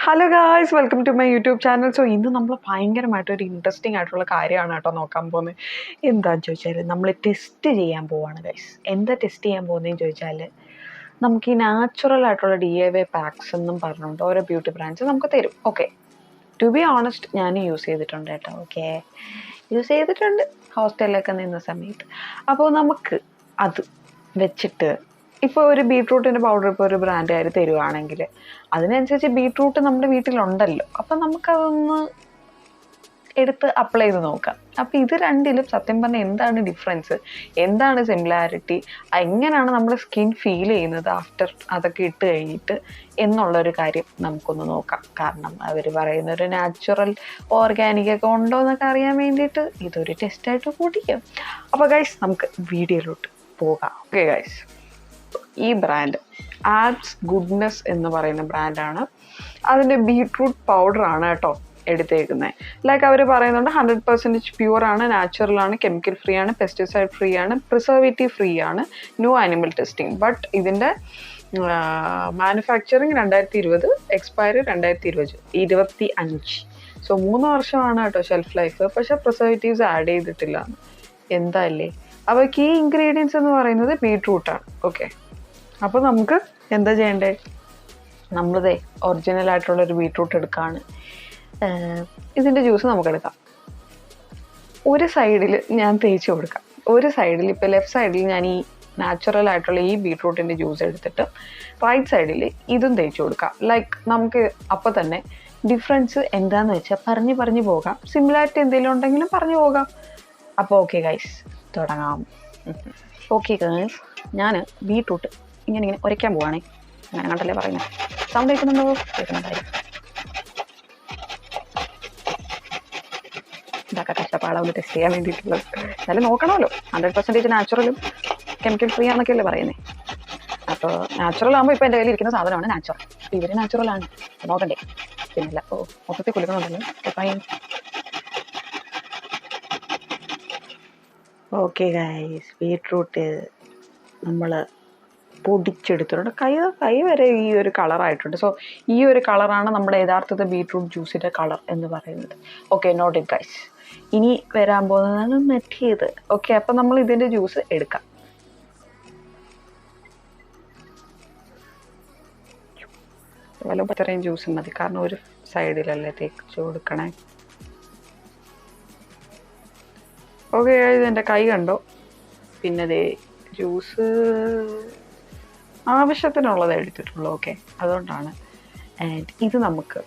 Hello guys, welcome to my YouTube channel. So ഇന്ന് നമ്മൾ ഭയങ്കരമായിട്ടൊരു interesting ആയിട്ടുള്ള കാര്യമാണ് കേട്ടോ നോക്കാൻ പോകുന്നത്. എന്താണെന്ന് ചോദിച്ചാൽ നമ്മൾ ടെസ്റ്റ് ചെയ്യാൻ പോവാണ് ഗൈസ്. എന്താ ടെസ്റ്റ് ചെയ്യാൻ പോകുന്നതെന്ന് ചോദിച്ചാൽ നമുക്ക് ഈ നാച്ചുറൽ ആയിട്ടുള്ള DIY പാക്സ് എന്നും പറഞ്ഞുകൊണ്ട് ഓരോ ബ്യൂട്ടി ബ്രാൻഡ്സ് നമുക്ക് തരും. ഓക്കെ, ടു ബി ഓണസ്റ്റ് ഞാൻ യൂസ് ചെയ്തിട്ടുണ്ട് കേട്ടോ. ഓക്കെ, യൂസ് ചെയ്തിട്ടുണ്ട് ഹോസ്റ്റലിലൊക്കെ നിന്ന സമയത്ത്. അപ്പോൾ നമുക്ക് അത് വെച്ചിട്ട് ഇപ്പോൾ ഒരു ബീട്രൂട്ടിൻ്റെ പൗഡർ ഇപ്പോൾ ഒരു ബ്രാൻഡുകാർ തരുവാണെങ്കിൽ അതിനനുസരിച്ച് ബീട്രൂട്ട് നമ്മുടെ വീട്ടിലുണ്ടല്ലോ, അപ്പം നമുക്കതൊന്ന് എടുത്ത് അപ്ലൈ ചെയ്ത് നോക്കാം. അപ്പം ഇത് രണ്ടിലും സത്യം പറഞ്ഞാൽ എന്താണ് ഡിഫറൻസ്, എന്താണ് സിമിലാരിറ്റി, എങ്ങനെയാണ് നമ്മുടെ സ്കിൻ ഫീൽ ചെയ്യുന്നത് ആഫ്റ്റർ അതൊക്കെ ഇട്ട് കഴിഞ്ഞിട്ട് എന്നുള്ളൊരു കാര്യം നമുക്കൊന്ന് നോക്കാം. കാരണം അവർ പറയുന്ന ഒരു നാച്ചുറൽ ഓർഗാനിക് ഒക്കെ ഉണ്ടോ എന്നൊക്കെ അറിയാൻ വേണ്ടിയിട്ട് ഇതൊരു ടെസ്റ്റായിട്ട് കൂട്ടിക്കാം. അപ്പോൾ ഗൈസ് നമുക്ക് വീഡിയോയിലോട്ട് പോകാം. ഓക്കെ ഗൈസ്, ഈ ബ്രാൻഡ് ആബ്സ് ഗുഡ്നെസ് എന്ന് പറയുന്ന ബ്രാൻഡാണ്. അതിൻ്റെ ബീട്രൂട്ട് പൗഡറാണ് കേട്ടോ എടുത്തേക്കുന്നത്. ലൈക്ക് അവർ പറയുന്നുണ്ട് 100% പ്യുവറാണ്, നാച്ചുറലാണ്, കെമിക്കൽ ഫ്രീ ആണ്, പെസ്റ്റിസൈഡ് ഫ്രീ ആണ്, പ്രിസർവേറ്റീവ് ഫ്രീ ആണ്, നോ ആനിമൽ ടെസ്റ്റിംഗ്. ബട്ട് ഇതിൻ്റെ മാനുഫാക്ചറിങ് 2020, എക്സ്പയറി 2025. സോ 3 വർഷമാണ് കേട്ടോ ഷെൽഫ് ലൈഫ്. പക്ഷേ പ്രിസർവേറ്റീവ്സ് ആഡ് ചെയ്തിട്ടില്ല. എന്താ അല്ലേ. അപ്പോൾ കീ ഇൻഗ്രീഡിയൻസ് എന്ന് പറയുന്നത് ബീട്രൂട്ടാണ്. ഓക്കെ, അപ്പോൾ നമുക്ക് എന്താ ചെയ്യേണ്ടേ, നമ്മളിതേ ഒറിജിനലായിട്ടുള്ളൊരു ബീട്രൂട്ട് എടുക്കുകയാണ്. ഇതിൻ്റെ ജ്യൂസ് നമുക്കെടുക്കാം. ഒരു സൈഡിൽ ഞാൻ തേച്ച് കൊടുക്കാം. ഒരു സൈഡിൽ ഇപ്പോൾ ലെഫ്റ്റ് സൈഡിൽ ഞാൻ ഈ നാച്ചുറൽ ആയിട്ടുള്ള ഈ ബീട്രൂട്ടിൻ്റെ ജ്യൂസ് എടുത്തിട്ട് റൈറ്റ് സൈഡിൽ ഇതും തേച്ച് കൊടുക്കാം. ലൈക്ക് നമുക്ക് അപ്പോൾ തന്നെ ഡിഫറൻസ് എന്താണെന്ന് വെച്ചാൽ പറഞ്ഞു പോകാം. സിമിലാരിറ്റി എന്തെങ്കിലും ഉണ്ടെങ്കിലും പറഞ്ഞു പോകാം. അപ്പോൾ ഓക്കെ ഗൈസ്, തുടങ്ങാം. ഓക്കെ ഗൈസ്, ഞാൻ ബീട്രൂട്ട് ഇങ്ങനെ ഉരയ്ക്കാൻ പോവാണേ. അങ്ങനെ കണ്ടല്ലേ പറയുന്നത്. സൗണ്ട് കേൾക്കുന്നുണ്ടോ? കേൾക്കുന്നുണ്ടായിരിക്കും. ഇതൊക്കെ കഷ്ടപ്പാടാവുന്ന ടെസ്റ്റ് ചെയ്യാൻ വേണ്ടിയിട്ടുള്ളത്. എന്നാലും നോക്കണമല്ലോ, 100% നാച്ചുറലും കെമിക്കൽ ഫ്രീ ആണെന്നൊക്കെയല്ലേ പറയുന്നത്. അപ്പോൾ നാച്ചുറൽ ആകുമ്പോൾ ഇപ്പോൾ എൻ്റെ കയ്യിൽ ഇരിക്കുന്ന സാധനമാണ് നാച്ചുറൽ. ഇവർ നാച്ചുറലാണ്, നോക്കണ്ടേ. പിന്നല്ല, മൊത്തത്തിൽ കുലുക്കണമുണ്ടല്ലോ. ഓക്കെ ഗൈസ്, ബീട്രൂട്ട് നമ്മൾ പൊടിച്ചെടുത്തിട്ടുണ്ട്. കൈ വരെ ഈ ഒരു കളറായിട്ടുണ്ട്. സോ ഈ ഒരു കളറാണ് നമ്മുടെ യഥാർത്ഥത്തെ ബീട്രൂട്ട് ജ്യൂസിൻ്റെ കളർ എന്ന് പറയുന്നത്. Okay, note it guys. ഇനി വരാൻ പോകുന്നതാണ് മറ്റേത്. ഓക്കെ, അപ്പം നമ്മൾ ഇതിൻ്റെ ജ്യൂസ് എടുക്കാം. വല്ല പച്ചറയും ജ്യൂസ് മതി, കാരണം ഒരു സൈഡിലല്ലേ തേച്ച് കൊടുക്കണേ. ഓക്കെ, ഇതെൻ്റെ കൈ കണ്ടോ. പിന്നെ ദേ ജ്യൂസ് ആവശ്യത്തിനുള്ളത് എടുത്തിട്ടുള്ളൂ. ഓക്കെ, അതുകൊണ്ടാണ്. ആൻഡ് ഇത് നമുക്ക്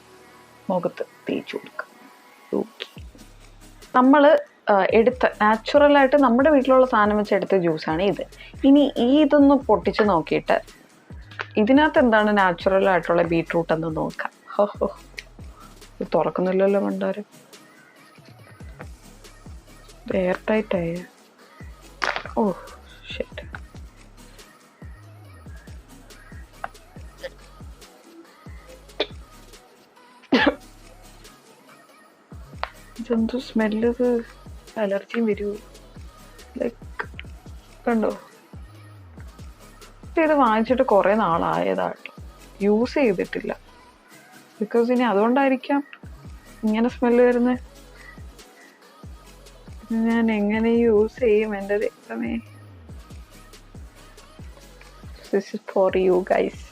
മുഖത്ത് തേച്ച് കൊടുക്കാം. ഓക്കെ, നമ്മൾ എടുത്ത നാച്ചുറലായിട്ട് നമ്മുടെ വീട്ടിലുള്ള സാധനം വെച്ച് എടുത്ത ജ്യൂസാണ് ഇത്. ഇനി ഇതൊന്ന് പൊട്ടിച്ച് നോക്കിയിട്ട് ഇതിനകത്ത് എന്താണ് നാച്ചുറലായിട്ടുള്ള ബീട്രൂട്ട് എന്ന് നോക്കാം. ഹോ, ഇത് തുറക്കുന്നില്ലല്ലോ കണ്ടാരും. എയർ ടൈറ്റായ. ഓ ഷിറ്റ്. ഇതെന്തു സ്മെല്ല്, ഇത് അലർജിയും വരുമോ? ലൈക്ക് കണ്ടോ, ഇത് വാങ്ങിച്ചിട്ട് കുറേ നാളായതാട്ടോ, യൂസ് ചെയ്തിട്ടില്ല. ബിക്കോസ് ഇനി അതുകൊണ്ടായിരിക്കാം ഇങ്ങനെ സ്മെല്ല് വരുന്നത്. ഞാൻ എങ്ങനെ യൂസ് ചെയ്യും എൻ്റെ ദൈവമേ. This is for you guys.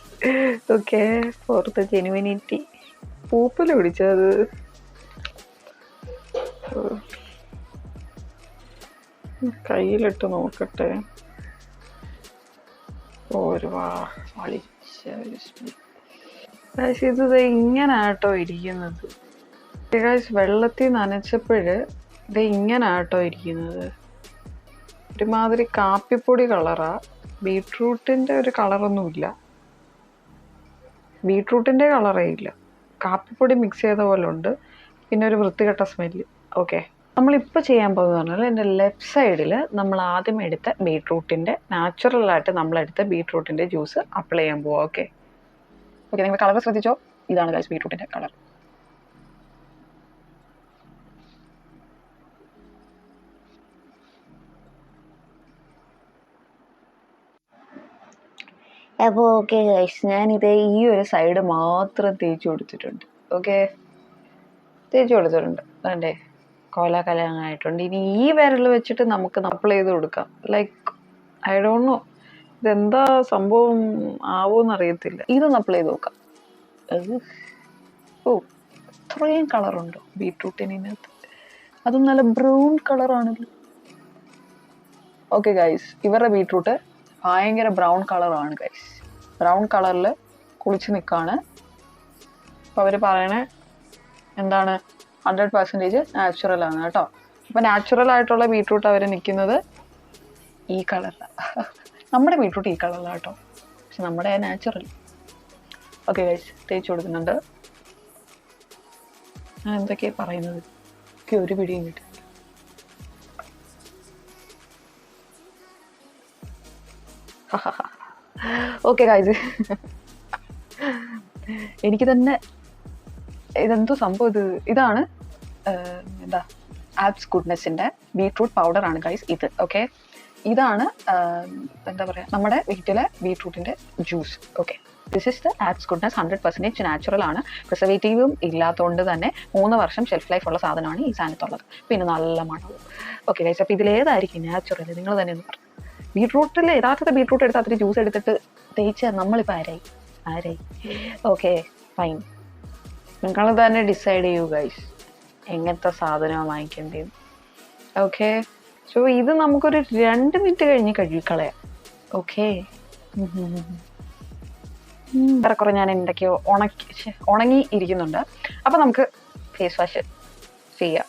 Okay, for the genuinity. പൂപ്പൽ പിടിച്ചത്. കയ്യിലിട്ട് നോക്കട്ടെ. ഒരു ഇത് ഇങ്ങനാട്ടോ ഇരിക്കുന്നത്. വെള്ളത്തിൽ നനച്ചപ്പോഴ് ഇത് ഇങ്ങനാട്ടോ ഇരിക്കുന്നത്. ഒരുമാതിരി കാപ്പിപ്പൊടി കളറാ. ബീട്രൂട്ടിൻ്റെ ഒരു കളറൊന്നുമില്ല. ബീട്രൂട്ടിൻ്റെ കളറേ ഇല്ല, കാപ്പിപ്പൊടി മിക്സ് ചെയ്ത പോലെ ഉണ്ട്. പിന്നെ ഒരു വൃത്തികെട്ട സ്മെല്ല്. ഓക്കെ, നമ്മളിപ്പോൾ ചെയ്യാൻ പോകുന്നത് പറഞ്ഞാൽ എൻ്റെ ലെഫ്റ്റ് സൈഡിൽ നമ്മൾ ആദ്യം എടുത്ത ബീട്രൂട്ടിൻ്റെ നാച്ചുറലായിട്ട് നമ്മളെടുത്ത ബീട്രൂട്ടിൻ്റെ ജ്യൂസ് അപ്ലൈ ചെയ്യാൻ പോവാം. ഓക്കെ, നിങ്ങൾ കളർ ശ്രദ്ധിച്ചോ. ഇതാണ് ഗൈസ് ബീട്രൂട്ടിൻ്റെ കളർ. അപ്പോൾ ഓക്കെ ഗൈസ്, ഞാനിത് ഈ ഒരു സൈഡ് മാത്രം തേച്ച് കൊടുത്തിട്ടുണ്ട്. ഓക്കെ, തേച്ച് കൊടുത്തിട്ടുണ്ട്. അതെ, കോലാകലമായിട്ടുണ്ട്. ഇനി ഈ വിരൽ വെച്ചിട്ട് നമുക്ക് അപ്ലൈ ചെയ്ത് കൊടുക്കാം. ലൈക്ക് ഐ ഡോണ്ട് നോ ഇതെന്താ സംഭവം ആവോന്നറിയത്തില്ല. ഇതൊന്ന് അപ്ലൈ ചെയ്ത് നോക്കാം. ഓ, ഇത്രയും കളറുണ്ടോ ബീട്രൂട്ടിനകത്ത്? അതും നല്ല ബ്രൗൺ കളറാണല്ലോ. ഓക്കെ ഗൈസ്, ഇവരുടെ ബീട്രൂട്ട് ഭയങ്കര ബ്രൗൺ കളറാണ് ഗൈസ്. ബ്രൗൺ കളറിൽ കുളിച്ച് നിൽക്കുകയാണ്. അപ്പോൾ അവർ പറയണേ എന്താണ്, 100% നാച്ചുറൽ ആണ് കേട്ടോ. അപ്പോൾ നാച്ചുറൽ ആയിട്ടുള്ള ബീട്രൂട്ട് അവർ നിൽക്കുന്നത് ഈ കളറിലാണ്. നമ്മുടെ ബീട്രൂട്ട് ഈ കളറിലാണ് കേട്ടോ, പക്ഷെ നമ്മുടെ നാച്ചുറൽ. ഓക്കെ ഗൈസ്, തേച്ച് കൊടുക്കുന്നുണ്ട്. ഞാൻ എന്തൊക്കെയാണ് പറയുന്നത്, എനിക്ക് ഒരു പിടിയും കിട്ടും. ഓക്കെ ഗൈസ്, എനിക്ക് തന്നെ ഇതെന്തോ സംഭവം. ഇതാണ് എന്താ ആബ്സ് ഗുഡ്നെസ്സിൻ്റെ ബീട്രൂട്ട് പൗഡർ ആണ് ഗൈസ് ഇത്. ഓക്കെ, ഇതാണ് എന്താ പറയുക, നമ്മുടെ വീട്ടിലെ ബീട്രൂട്ടിൻ്റെ juice. Okay, this is the Abs goodness. 100% natural ആണ്. പ്രിസർവേറ്റീവും ഇല്ലാത്തതുകൊണ്ട് തന്നെ 3 വർഷം ഷെൽഫ് ലൈഫ് ഉള്ള സാധനമാണ് ഈ സാധനത്തുള്ളത്. പിന്നെ നല്ല മണവും. ഓക്കെ ഗൈസ്, അപ്പോൾ ഇതിലേതായിരിക്കും നാച്ചുറൽ, നിങ്ങൾ തന്നെ ഒന്ന് പറഞ്ഞു. ബീട്രൂട്ടിൽ യഥാർത്ഥത്തെ ബീട്രൂട്ട് എടുത്ത് അത്ര ജ്യൂസ് എടുത്തിട്ട് തേച്ച് നമ്മളിപ്പോൾ ആരായി? ഓക്കെ ഫൈൻ, നിങ്ങൾ തന്നെ ഡിസൈഡ് ചെയ്യൂ ഗൈസ് എങ്ങനത്തെ സാധനമാണ് വാങ്ങിക്കേണ്ടത്. ഓക്കെ, സോ ഇത് നമുക്കൊരു 2 മിനിറ്റ് കഴിഞ്ഞ് കഴുകിക്കളയാം. ഓക്കെ, ഏറെക്കുറെ ഞാൻ എന്തൊക്കെയോ ഉണങ്ങി ഇരിക്കുന്നുണ്ട്. അപ്പം നമുക്ക് ഫേസ് വാഷ് ചെയ്യാം.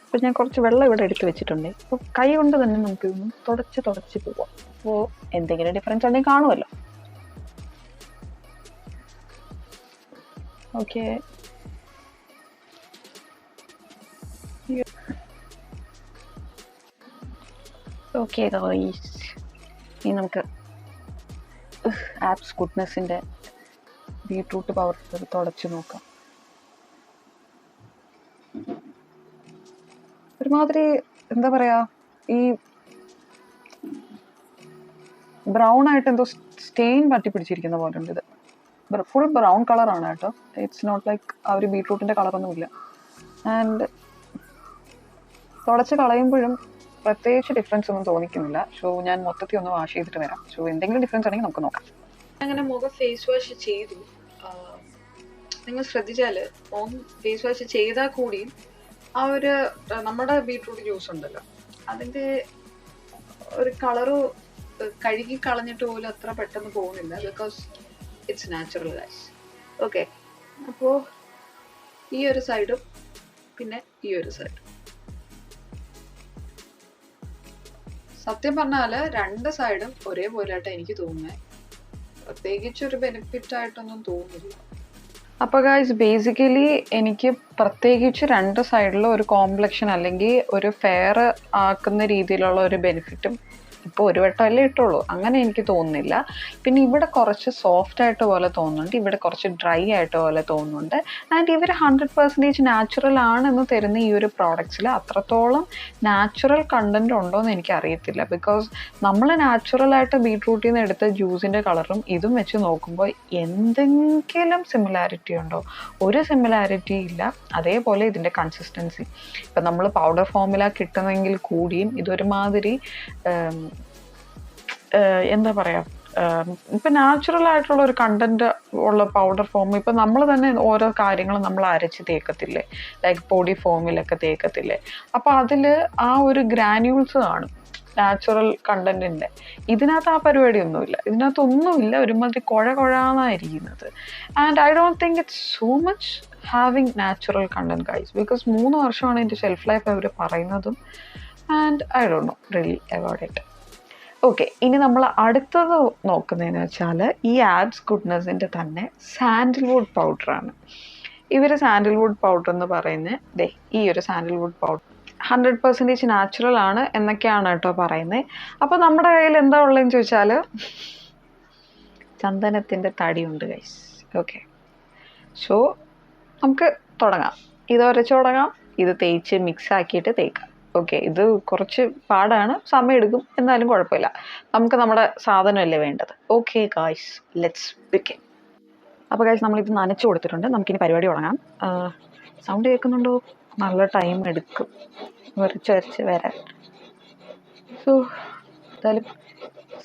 അപ്പം ഞാൻ കുറച്ച് വെള്ളം ഇവിടെ എടുത്ത് വെച്ചിട്ടുണ്ട്. അപ്പോൾ കൈ കൊണ്ട് തന്നെ നമുക്ക് തുടച്ച് പോവാം. അപ്പോൾ എന്തെങ്കിലും ഡിഫറൻസ് ഉണ്ടെങ്കിൽ കാണുമല്ലോ. ഓക്കെ, ഓക്കെ ഗൈസ്, ഇനി നമുക്ക് ആബ്സ് ഗുഡ്നെസ്സിൻ്റെ ബീട്രൂട്ട് പൗഡർ തുടച്ച് നോക്കാം. ഒരുമാതിരി എന്താ പറയുക, ഈ ബ്രൗൺ ആയിട്ട് എന്തോ സ്റ്റെയിൻ പറ്റി പിടിച്ചിരിക്കുന്ന പോലെ ഉണ്ട്. ഇത് ഫുൾ ബ്രൗൺ കളറാണ് കേട്ടോ. ഇറ്റ്സ് നോട്ട് ലൈക്ക് ആ ഒരു ബീട്രൂട്ടിൻ്റെ കളറൊന്നുമില്ല. ആൻഡ് തുടച്ച് കളയുമ്പോഴും പ്രത്യേകിച്ച് ഡിഫറൻസ് ഒന്നും തോന്നിക്കുന്നില്ല. സോ ഞാൻ മൊത്തത്തിൽ ഒന്ന് വാഷ് ചെയ്തിട്ട് വരാം. സോ എന്തെങ്കിലും ഡിഫറൻസ് ഉണ്ടെങ്കിൽ നമുക്ക് നോക്കാം. അങ്ങനെ മുഖം ഫേസ് വാഷ് ചെയ്തു. നിങ്ങൾ ശ്രദ്ധിച്ചാൽ ഫേസ് വാഷ് ചെയ്താൽ കൂടിയും ആ ഒരു നമ്മുടെ ബീട്രൂട്ട് ജ്യൂസ് ഉണ്ടല്ലോ, അതിൻ്റെ ഒരു കളറ് കഴുകി കളഞ്ഞിട്ട് പോലും അത്ര പെട്ടെന്ന് പോകുന്നില്ല. Because it's natural guys. Okay, അപ്പോൾ ഈ ഒരു സൈഡും പിന്നെ ഈ ഒരു സൈഡും സത്യം പറഞ്ഞാൽ 2 സൈഡും ഒരേപോലെയായിട്ടാണ് എനിക്ക് തോന്നുന്നത്. പ്രത്യേകിച്ചൊരു ബെനിഫിറ്റ് ആയിട്ടൊന്നും തോന്നുന്നില്ല. അപ്പോൾ ഗൈസ്, ബേസിക്കലി എനിക്ക് പ്രത്യേകിച്ച് 2 സൈഡിലും ഒരു കോംപ്ലക്ഷൻ അല്ലെങ്കിൽ ഒരു ഫെയർ ആക്കുന്ന രീതിയിലുള്ള ഒരു ബെനിഫിറ്റും ഇപ്പോൾ ഒരു വട്ടമല്ലേ ഇട്ടുള്ളൂ, അങ്ങനെ എനിക്ക് തോന്നുന്നില്ല. പിന്നെ ഇവിടെ കുറച്ച് സോഫ്റ്റ് ആയിട്ട് പോലെ തോന്നുന്നുണ്ട്, ഇവിടെ കുറച്ച് ഡ്രൈ ആയിട്ട് പോലെ തോന്നുന്നുണ്ട്. ആൻഡ് ഇവർ 100% നാച്ചുറൽ ആണെന്ന് തരുന്ന ഈ ഒരു പ്രോഡക്ട്സിൽ അത്രത്തോളം നാച്ചുറൽ കണ്ടൻറ് ഉണ്ടോ എന്ന് എനിക്ക് അറിയത്തില്ല. ബിക്കോസ് നമ്മൾ നാച്ചുറലായിട്ട് ബീട്രൂട്ടിൽ നിന്ന് എടുത്ത ജ്യൂസിൻ്റെ കളറും ഇതും വെച്ച് നോക്കുമ്പോൾ എന്തെങ്കിലും സിമിലാരിറ്റി ഉണ്ടോ? ഒരു സിമിലാരിറ്റി ഇല്ല. അതേപോലെ ഇതിൻ്റെ കൺസിസ്റ്റൻസി, ഇപ്പം നമ്മൾ പൗഡർ ഫോമില കിട്ടുന്നെങ്കിൽ കൂടിയും ഇതൊരുമാതിരി എന്താ പറയുക, ഇപ്പം നാച്ചുറൽ ആയിട്ടുള്ള ഒരു കണ്ടന്റ് ഉള്ള പൗഡർ ഫോം. ഇപ്പം നമ്മൾ തന്നെ ഓരോ കാര്യങ്ങളും നമ്മൾ അരച്ച് തേക്കത്തില്ലേ, ലൈക്ക് പൊടി ഫോമിലൊക്കെ തേക്കത്തില്ലേ, അപ്പോൾ അതിൽ ആ ഒരു ഗ്രാന്യൂൾസ് കാണും നാച്ചുറൽ കണ്ടന്റിൻ്റെ. ഇതിനകത്ത് ആ പരിപാടിയൊന്നുമില്ല, ഇതിനകത്തൊന്നുമില്ല. ഒരുമാതിരി കുഴാന്നായിരിക്കുന്നത്. And I don't think it's so much having natural content guys, because 3 വർഷമാണ് ഇതിൻ്റെ ഷെൽഫ് ലൈഫ് അവർ പറയുന്നതും. And I don't know really about it. Okay, ഇനി നമ്മൾ അടുത്തത് നോക്കുന്നതെന്ന് വെച്ചാൽ ഈ ആബ്സ് ഗുഡ്നെസ്സിൻ്റെ തന്നെ സാൻഡൽവുഡ് പൗഡറാണ്. ഇവർ സാൻഡൽവുഡ് പൗഡർ എന്ന് പറയുന്നത് ഈ ഒരു സാൻഡൽവുഡ് പൗഡർ 100% നാച്ചുറൽ ആണ് എന്നൊക്കെയാണ് കേട്ടോ പറയുന്നത്. അപ്പോൾ നമ്മുടെ കയ്യിൽ എന്താ ഉള്ളതെന്ന് ചോദിച്ചാൽ ചന്ദനത്തിൻ്റെ തടിയുണ്ട് ഗൈസ്. ഓക്കെ, സോ നമുക്ക് തുടങ്ങാം. ഇത് ഉരച്ച് തുടങ്ങാം, ഇത് തേച്ച് മിക്സ് ആക്കിയിട്ട് തേക്കാം. ഓക്കെ, ഇത് കുറച്ച് പാടാണ്, സമയമെടുക്കും, എന്നാലും കുഴപ്പമില്ല. നമുക്ക് നമ്മുടെ സാധനമല്ലേ വേണ്ടത്. Okay guys, let's begin. അപ്പോൾ ഗൈസ് നമ്മളിത് നനച്ചു കൊടുത്തിട്ടുണ്ട്. നമുക്കിനി പരിപാടി തുടങ്ങാം. സൗണ്ട് കേൾക്കുന്നുണ്ടോ? നല്ല ടൈം എടുക്കും വരച്ച് വരാൻ. സോ എന്തായാലും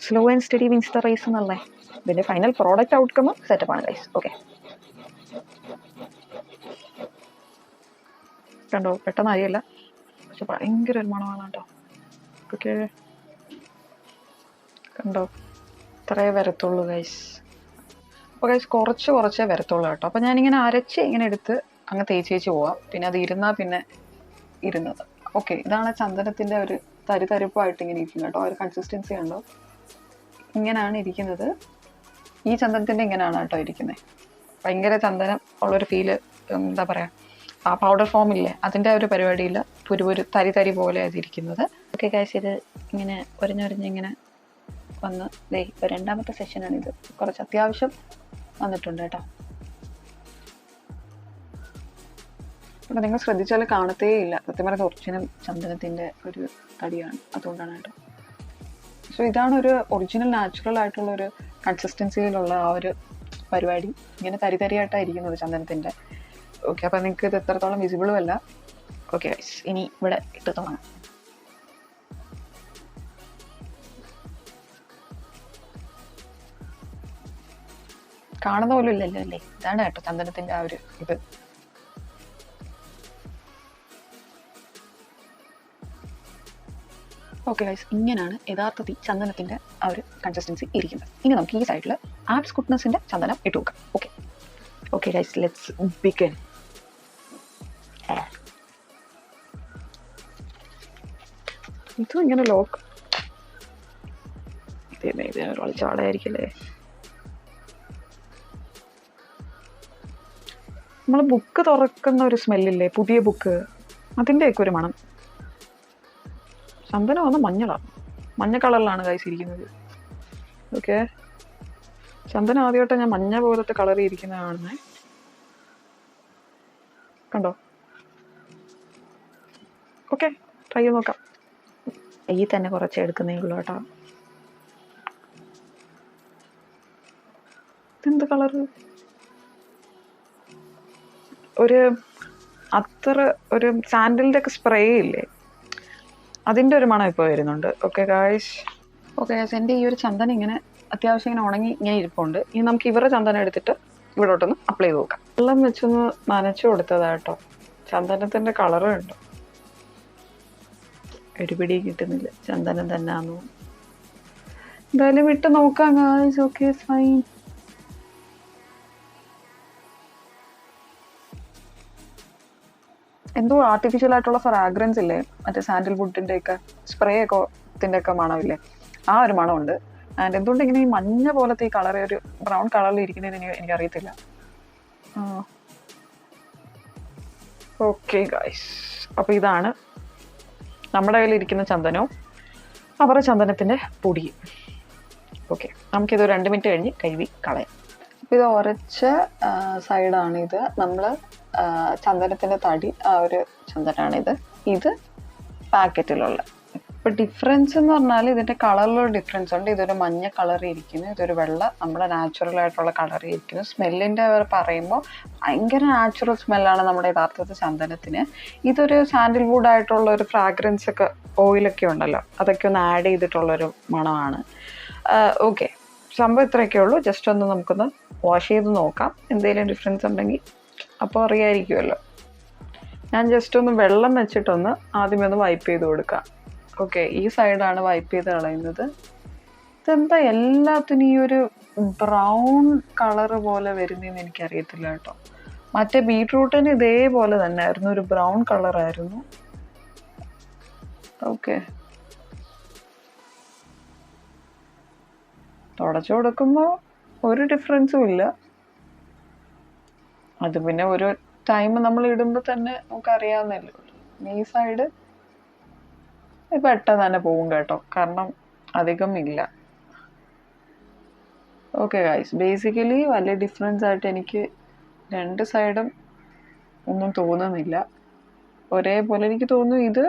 slow and steady wins the race എന്നല്ലേ. ഇതിൻ്റെ ഫൈനൽ പ്രോഡക്റ്റ് ഔട്ട്കം സെറ്റപ്പാണ് ഗൈസ്. ഓക്കെ, കണ്ടോ? പെട്ടെന്ന് അറിയില്ല, പക്ഷെ ഭയങ്കര ഒരു മണമാണ് കേട്ടോ. ഓക്കെ, കണ്ടോ? ഇത്രയേ വരത്തുള്ളൂ ഗൈസ്. അപ്പോൾ ഗൈസ് കുറച്ചേ വരത്തുള്ളൂ കേട്ടോ. അപ്പോൾ ഞാനിങ്ങനെ അരച്ച് ഇങ്ങനെ എടുത്ത് അങ്ങ് തേച്ച് പോവാം. പിന്നെ അത് ഇരുന്നാൽ പിന്നെ ഇരുന്നത്. ഓക്കെ, ഇതാണ് ചന്ദനത്തിൻ്റെ ഒരു തരിപ്പായിട്ട് ഇങ്ങനെ ഇരിക്കുന്നത് കേട്ടോ. ഒരു കൺസിസ്റ്റൻസി ഉണ്ടോ? ഇങ്ങനെയാണ് ഇരിക്കുന്നത്. ഈ ചന്ദനത്തിൻ്റെ ഇങ്ങനെയാണ് കേട്ടോ ഇരിക്കുന്നത്. ഭയങ്കര ചന്ദനം ഉള്ളൊരു ഫീല്, എന്താ പറയുക, ആ പൗഡർ ഫോം ഇല്ലേ, അതിൻ്റെ ഒരു പരിപാടിയില്ല. ഒരു തരി പോലെ അതിരിക്കുന്നത്. ഓക്കെ ഗൈസ്, ഇത് ഇങ്ങനെ ഒരഞ്ഞിങ്ങനെ വന്ന് ഇപ്പോൾ രണ്ടാമത്തെ സെഷനാണിത്. കുറച്ച് അത്യാവശ്യം വന്നിട്ടുണ്ട് കേട്ടോ. അപ്പോൾ നിങ്ങൾ ശ്രദ്ധിച്ചാൽ കാണത്തേ ഇല്ല. സത്യം പറയുന്നത് ഒറിജിനൽ ചന്ദനത്തിൻ്റെ ഒരു തടിയാണ്, അതുകൊണ്ടാണ് കേട്ടോ. സോ ഇതാണ് ഒരു ഒറിജിനൽ നാച്ചുറൽ ആയിട്ടുള്ള ഒരു കൺസിസ്റ്റൻസിയിലുള്ള ആ ഒരു പരിപാടി. ഇങ്ങനെ തരിയായിട്ടാണ് ഇരിക്കുന്നത് ചന്ദനത്തിൻ്റെ. ഓക്കെ, അപ്പോൾ നിങ്ങൾക്ക് ഇത് എത്രത്തോളം വിസിബിളും അല്ല. ഓക്കെ ഗൈസ്, ഇനി ഇവിടെ ഇട്ട് തുടങ്ങാം. കാണുന്ന പോലും ഇല്ലല്ലോ അല്ലേ. ഇതാണ് കേട്ടോ ചന്ദനത്തിൻ്റെ ആ ഒരു ഇത്. ഓക്കെ ഗൈസ്, ഇങ്ങനെയാണ് യഥാർത്ഥത്തിൽ ചന്ദനത്തിൻ്റെ ആ ഒരു കൺസിസ്റ്റൻസി ഇരിക്കുന്നത്. ഇനി നമുക്ക് ഈ സൈഡിൽ ആപ്സ് ഗുഡ്നസിൻ്റെ ചന്ദനം ഇട്ട് വെക്കാം. Okay guys, let's begin. ഇതും ഇങ്ങനെ ലോക്ക് ചാടായിരിക്കല്ലേ. നമ്മൾ ബുക്ക് തുറക്കുന്ന ഒരു സ്മെല്ലില്ലേ, പുതിയ ബുക്ക്, അതിൻ്റെയൊക്കെ ഒരു മണം. ചന്ദനം വന്ന് മഞ്ഞ കളറിലാണ് ഗൈസ് ഇരിക്കുന്നത്. ഓക്കെ, ചന്ദനം ആദ്യമായിട്ട് ഞാൻ മഞ്ഞ പോലത്തെ കളറിൽ ഇരിക്കുന്നത് കാണുന്നത്. കണ്ടോ? ഓക്കെ, ട്രൈ ചെയ്ത് നോക്കാം. ഈ തന്നെ കുറച്ച് എടുക്കുന്നേ ഉള്ളൂ കേട്ടോ. ഇതെന്ത് കളറ്? ഒരു അത്ര ഒരു സാൻഡലിൻ്റെ ഒക്കെ സ്പ്രേ ഇല്ലേ, അതിൻ്റെ ഒരു മണം ഇപ്പോൾ വരുന്നുണ്ട്. ഓക്കെ ഗായ്സ്, എൻ്റെ ഈ ഒരു ചന്ദനം ഇങ്ങനെ അത്യാവശ്യം ഇങ്ങനെ ഉണങ്ങി ഇങ്ങനെ ഇരിപ്പുണ്ട്. ഇനി നമുക്ക് ഇവരുടെ ചന്ദനം എടുത്തിട്ട് ഇവിടോട്ടൊന്ന് അപ്ലൈ ചെയ്ത് നോക്കാം. വെള്ളം വെച്ചൊന്ന് നനച്ചു കൊടുത്തതാട്ടോ. ചന്ദനത്തിൻ്റെ കളറ് ഉണ്ട്, ഒരു പിടി കിട്ടുന്നില്ല. ചന്ദനം തന്നെ ആണെന്ന്. എന്തായാലും വിട്ട് നോക്കാം ഗായ്സ്. Okay fine. എന്തോ ആർട്ടിഫിഷ്യൽ ആയിട്ടുള്ള ഫ്രാഗ്രൻസ് ഇല്ലേ, മറ്റേ സാൻഡൽ വുഡിൻ്റെ ഒക്കെ സ്പ്രേ ഒക്കെ മണമില്ലേ, ആ ഒരു മണമുണ്ട്. ആൻഡ് എന്തുകൊണ്ട് ഇങ്ങനെ ഈ മഞ്ഞ പോലത്തെ ഈ കളർ ഒരു ബ്രൗൺ കളറിൽ ഇരിക്കുന്നതെന്ന് എനിക്കറിയത്തില്ല. ഓക്കെ ഗൈസ്, അപ്പോൾ ഇതാണ് നമ്മുടെ കയ്യിലിരിക്കുന്ന ചന്ദനവും അവരുടെ ചന്ദനത്തിൻ്റെ പൊടിയും. ഓക്കെ, നമുക്കിത് 2 മിനിറ്റ് കഴിഞ്ഞ് കഴുകി കളയാം. അപ്പോൾ ഇത് ഉരച്ച സൈഡാണിത്. നമ്മൾ ചന്ദനത്തിൻ്റെ തടി ആ ഒരു ചന്ദനമാണിത്. ഇത് പാക്കറ്റിലുള്ള. ഇപ്പോൾ ഡിഫറൻസ് എന്ന് പറഞ്ഞാൽ ഇതിൻ്റെ കളറിലൊരു ഡിഫറൻസ് ഉണ്ട്. ഇതൊരു മഞ്ഞ കളറിൽ ഇരിക്കുന്നു, ഇതൊരു വെള്ള നമ്മുടെ നാച്ചുറൽ ആയിട്ടുള്ള കളറിൽ ഇരിക്കുന്നു. സ്മെല്ലിൻ്റെ അവർ പറയുമ്പോൾ ഭയങ്കര നാച്ചുറൽ സ്മെല്ലാണ് നമ്മുടെ യഥാർത്ഥത്തിൽ ചന്ദനത്തിന്. ഇതൊരു സാൻഡൽവുഡ് ആയിട്ടുള്ള ഒരു ഫ്രാഗ്രൻസ് ഒക്കെ ഓയിലൊക്കെ ഉണ്ടല്ലോ, അതൊക്കെ ഒന്ന് ആഡ് ചെയ്തിട്ടുള്ളൊരു മണമാണ്. ഓക്കെ, സംഭവം ഇത്രയൊക്കെ ഉള്ളൂ. ജസ്റ്റ് ഒന്ന് നമുക്കൊന്ന് വാഷ് ചെയ്ത് നോക്കാം, എന്തെങ്കിലും ഡിഫറൻസ് ഉണ്ടെങ്കിൽ അപ്പോൾ അറിയാമായിരിക്കുമല്ലോ. ഞാൻ ജസ്റ്റ് ഒന്ന് വെള്ളം വെച്ചിട്ടൊന്ന് ആദ്യമേ ഒന്ന് വൈപ്പ് ചെയ്ത് കൊടുക്കാം. ഓക്കെ, ഈ സൈഡാണ് വൈപ്പ് ചെയ്ത് കളയുന്നത്. ഇതെന്താ എല്ലാത്തിനും ഈ ഒരു ബ്രൗൺ കളറ് പോലെ വരുന്നതെന്ന് എനിക്കറിയത്തില്ല കേട്ടോ. മറ്റേ ബീട്രൂട്ടിന് ഇതേപോലെ തന്നെ ആയിരുന്നു, ഒരു ബ്രൗൺ കളറായിരുന്നു. ഓക്കെ, തുടച്ചു കൊടുക്കുമ്പോൾ ഒരു ഡിഫറൻസും ഇല്ല. അത് പിന്നെ ഒരു ടൈം നമ്മൾ ഇടുമ്പോൾ തന്നെ നമുക്ക് അറിയാവുന്നല്ലേ ഉള്ളൂ. ഈ സൈഡ് പെട്ടെന്ന് തന്നെ പോകും കേട്ടോ, കാരണം അധികം ഇല്ല. ഓക്കെ ഗൈസ്, ബേസിക്കലി വലിയ ഡിഫറൻസ് ആയിട്ട് എനിക്ക് 2 സൈഡും ഒന്നും തോന്നുന്നില്ല. ഒരേപോലെ എനിക്ക് തോന്നുന്നു. ഇത്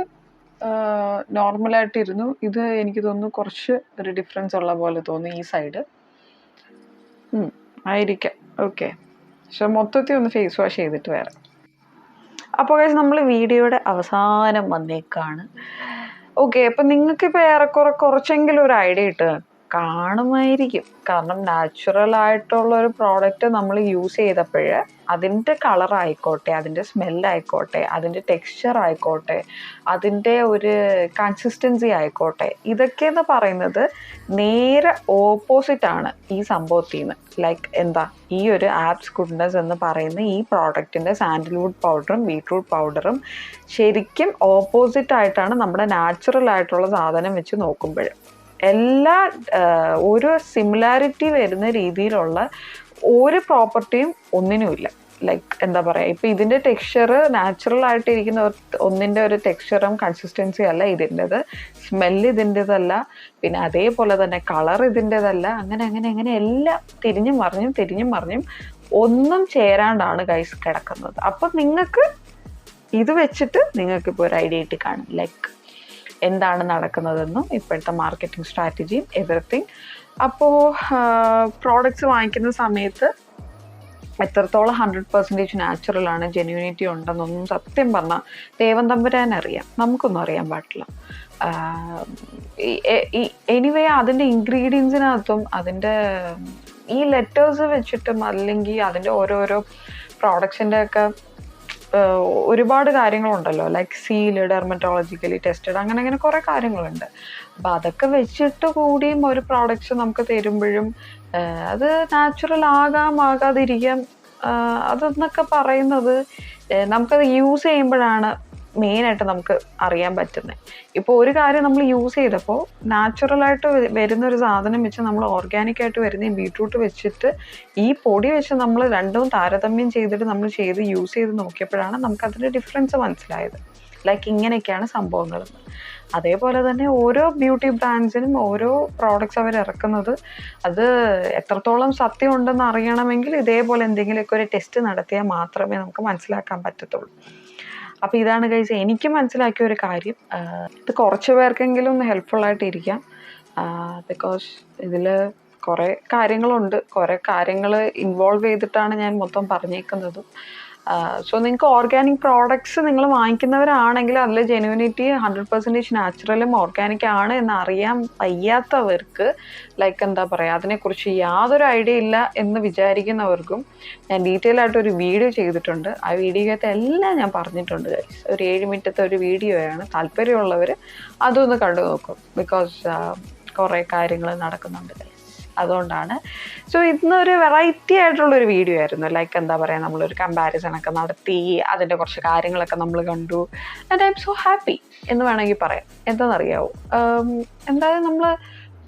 നോർമലായിട്ടിരുന്നു, ഇത് എനിക്ക് തോന്നുന്നു കുറച്ച് ഒരു ഡിഫറൻസ് ഉള്ള പോലെ തോന്നുന്നു ഈ സൈഡ്. ആയിരിക്കാം. ഓക്കെ, പക്ഷെ മൊത്തത്തിൽ ഒന്ന് ഫേസ് വാഷ് ചെയ്തിട്ട് വരാം. അപ്പോൾ നമ്മൾ വീഡിയോയുടെ അവസാനം വന്നേക്കാണ്. ഓക്കെ, അപ്പം നിങ്ങൾക്കിപ്പോൾ ഏറെക്കുറെ കുറച്ചെങ്കിലും ഒരു ഐഡിയ കാണുമായിരിക്കും. കാരണം നാച്ചുറൽ ആയിട്ടുള്ള ഒരു പ്രോഡക്റ്റ് നമ്മൾ യൂസ് ചെയ്തപ്പോൾ അതിൻ്റെ കളറായിക്കോട്ടെ, അതിൻ്റെ സ്മെല്ലായിക്കോട്ടെ, അതിൻ്റെ ടെക്സ്ചർ ആയിക്കോട്ടെ, അതിൻ്റെ ഒരു കൺസിസ്റ്റൻസി ആയിക്കോട്ടെ, ഇതൊക്കെയെന്ന് പറയുന്നത് നേരെ ഓപ്പോസിറ്റാണ് ഈ സംഭവത്തിൽ നിന്ന്. ലൈക്ക് എന്താ, ഈ ഒരു ആപ്സ് ഗുഡ്നസ് എന്ന് പറയുന്ന ഈ പ്രോഡക്റ്റിൻ്റെ സാൻഡൽവുഡ് പൗഡറും ബീട്രൂട്ട് പൗഡറും ശരിക്കും ഓപ്പോസിറ്റ് ആയിട്ടാണ് നമ്മുടെ നാച്ചുറൽ ആയിട്ടുള്ള സാധനം വെച്ച് നോക്കുമ്പോൾ. എല്ലാ ഒരു സിമിലാരിറ്റി വരുന്ന രീതിയിലുള്ള ഒരു പ്രോപ്പർട്ടിയും ഒന്നിനുമില്ല. ലൈക്ക് എന്താ പറയുക, ഇപ്പം ഇതിൻ്റെ ടെക്സ്ചർ നാച്ചുറൽ ആയിട്ടിരിക്കുന്ന ഒന്നിൻ്റെ ഒരു ടെക്സ്ചറും കൺസിസ്റ്റൻസി അല്ല ഇതിൻ്റെത്, സ്മെല്ല് ഇതിൻ്റെതല്ല, പിന്നെ അതേപോലെ തന്നെ കളർ ഇതിൻ്റെതല്ല. അങ്ങനെ അങ്ങനെ അങ്ങനെ എല്ലാം തിരിഞ്ഞും മറിഞ്ഞും ഒന്നും ചേരാണ്ടാണ് ഗൈസ് കിടക്കുന്നത്. അപ്പം നിങ്ങൾക്ക് ഇത് വെച്ചിട്ട് നിങ്ങൾക്കിപ്പോൾ ഒരു ഐഡിയ ഇട്ട് കാണും ലൈക്ക് എന്താണ് നടക്കുന്നതെന്നും ഇപ്പോഴത്തെ മാർക്കറ്റിംഗ് സ്ട്രാറ്റജിയും എവറിത്തിങ്. അപ്പോൾ പ്രോഡക്റ്റ്സ് വാങ്ങിക്കുന്ന സമയത്ത് എത്രത്തോളം 100% നാച്ചുറലാണ്, ജെന്യൂനിറ്റി ഉണ്ടെന്നൊന്നും സത്യം പറഞ്ഞാൽ ദൈവം തമ്പുരാൻ അറിയാം, നമുക്കൊന്നും അറിയാൻ പാടില്ല. എനിവേ അതിൻ്റെ ഇൻഗ്രീഡിയൻസിനകത്തും അതിൻ്റെ ഈ ലെറ്റേഴ്സ് വെച്ചിട്ടും അല്ലെങ്കിൽ അതിൻ്റെ ഓരോരോ പ്രോഡക്ട്സിൻ്റെ ഒക്കെ ഒരുപാട് കാര്യങ്ങളുണ്ടല്ലോ. ലൈക്ക് സീല്, ഡെർമറ്റോളജിക്കലി ടെസ്റ്റഡ്, അങ്ങനെ കുറേ കാര്യങ്ങളുണ്ട്. അപ്പം അതൊക്കെ വെച്ചിട്ട് കൂടിയും ഒരു പ്രോഡക്റ്റ്സ് നമുക്ക് തരുമ്പോഴും അത് നാച്ചുറൽ ആകാതിരിക്കാം. അതെന്നൊക്കെ പറയുന്നത് നമുക്കത് യൂസ് ചെയ്യുമ്പോഴാണ് മെയിനായിട്ട് നമുക്ക് അറിയാൻ പറ്റുന്നത്. ഇപ്പോൾ ഒരു കാര്യം നമ്മൾ യൂസ് ചെയ്തപ്പോൾ നാച്ചുറലായിട്ട് വരുന്നൊരു സാധനം വെച്ച് നമ്മൾ ഓർഗാനിക്കായിട്ട് വരുന്ന ഈ ബീട്രൂട്ട് വെച്ചിട്ട് ഈ പൊടി വെച്ച് നമ്മൾ രണ്ടും താരതമ്യം ചെയ്തിട്ട് നമ്മൾ യൂസ് ചെയ്ത് നോക്കിയപ്പോഴാണ് നമുക്കതിൻ്റെ ഡിഫറൻസ് മനസ്സിലായത്. ലൈക്ക് ഇങ്ങനെയൊക്കെയാണ് സംഭവങ്ങൾ. അതേപോലെ തന്നെ ഓരോ ബ്യൂട്ടി ബ്രാൻഡ്സിനും ഓരോ പ്രോഡക്റ്റ്സ് അവർ ഇറക്കുന്നത് അത് എത്രത്തോളം സത്യം ഉണ്ടെന്ന് അറിയണമെങ്കിൽ ഇതേപോലെ എന്തെങ്കിലുമൊക്കെ ഒരു ടെസ്റ്റ് നടത്തിയാൽ മാത്രമേ നമുക്ക് മനസ്സിലാക്കാൻ പറ്റത്തുള്ളൂ. അപ്പോൾ ഇതാണ് ഗൈസ് എനിക്ക് മനസ്സിലാക്കിയ ഒരു കാര്യം. ഇത് കുറച്ച് പേർക്കെങ്കിലും ഒന്ന് ഹെൽപ്ഫുള്ളായിട്ടിരിക്കാം. ബിക്കോസ് ഇതിൽ കുറേ കാര്യങ്ങളുണ്ട്, കുറേ കാര്യങ്ങൾ ഇൻവോൾവ് ചെയ്തിട്ടാണ് ഞാൻ മൊത്തം പറഞ്ഞേക്കുന്നതും. സോ നിങ്ങൾക്ക് ഓർഗാനിക് പ്രോഡക്ട്സ് നിങ്ങൾ വാങ്ങിക്കുന്നവരാണെങ്കിൽ അതിൽ ജെന്യൂനിറ്റി 100% നാച്ചുറലും ഓർഗാനിക് ആണ് എന്ന് അറിയാൻ വയ്യാത്തവർക്ക്, ലൈക്ക് എന്താ പറയുക, അതിനെക്കുറിച്ച് യാതൊരു ഐഡിയ ഇല്ല എന്ന് വിചാരിക്കുന്നവർക്കും ഞാൻ ഡീറ്റെയിൽ ആയിട്ടൊരു വീഡിയോ ചെയ്തിട്ടുണ്ട്. ആ വീഡിയോയ്ക്കകത്ത് എല്ലാം ഞാൻ പറഞ്ഞിട്ടുണ്ട് ഗൈസ്. ഒരു 7 മിനിറ്റത്തെ ഒരു വീഡിയോയാണ്. താല്പര്യമുള്ളവർ അതൊന്ന് കണ്ടു നോക്കും. ബിക്കോസ് കുറേ കാര്യങ്ങൾ നടക്കുന്നുണ്ട് ഗൈസ്, അതുകൊണ്ടാണ്. സോ ഇന്നൊരു വെറൈറ്റി ആയിട്ടുള്ളൊരു വീഡിയോ ആയിരുന്നു. ലൈക്ക് എന്താ പറയുക, നമ്മളൊരു കമ്പാരിസൺ ഒക്കെ നടത്തി അതിൻ്റെ കുറച്ച് കാര്യങ്ങളൊക്കെ നമ്മൾ കണ്ടു. And I M so happy എന്ന് വേണമെങ്കിൽ പറയാം. എന്താണെന്നറിയാവോ, എന്തായാലും നമ്മൾ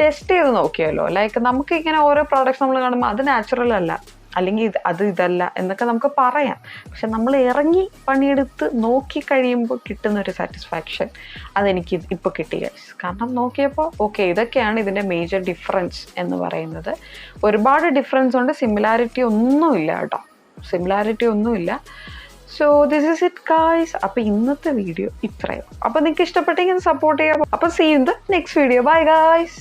ടെസ്റ്റ് ചെയ്ത് നോക്കിയല്ലോ. ലൈക്ക് നമുക്ക് ഇങ്ങനെ ഓരോ പ്രോഡക്റ്റ്സ് നമ്മൾ കാണുമ്പോൾ അത് നാച്ചുറൽ അല്ല, അല്ലെങ്കിൽ ഇതല്ല എന്നൊക്കെ നമുക്ക് പറയാം. പക്ഷെ നമ്മൾ ഇറങ്ങി പണിയെടുത്ത് നോക്കി കഴിയുമ്പോൾ കിട്ടുന്നൊരു സാറ്റിസ്ഫാക്ഷൻ അതെനിക്ക് ഇപ്പോൾ കിട്ടി ഗൈസ്. കാരണം നോക്കിയപ്പോൾ ഓക്കെ, ഇതൊക്കെയാണ് ഇതിൻ്റെ മേജർ ഡിഫറൻസ് എന്ന് പറയുന്നത്. ഒരുപാട് ഡിഫറൻസ് ഉണ്ട്, സിമിലാരിറ്റി ഒന്നുമില്ല കേട്ടോ, സിമിലാരിറ്റി ഒന്നുമില്ല. So this is it guys. അപ്പോൾ ഇന്നത്തെ വീഡിയോ ഇത്രയോ. അപ്പോൾ നിങ്ങൾക്ക് ഇഷ്ടപ്പെട്ടെങ്കിൽ സപ്പോർട്ട് ചെയ്യാം. അപ്പോൾ see in the next video. Bye guys.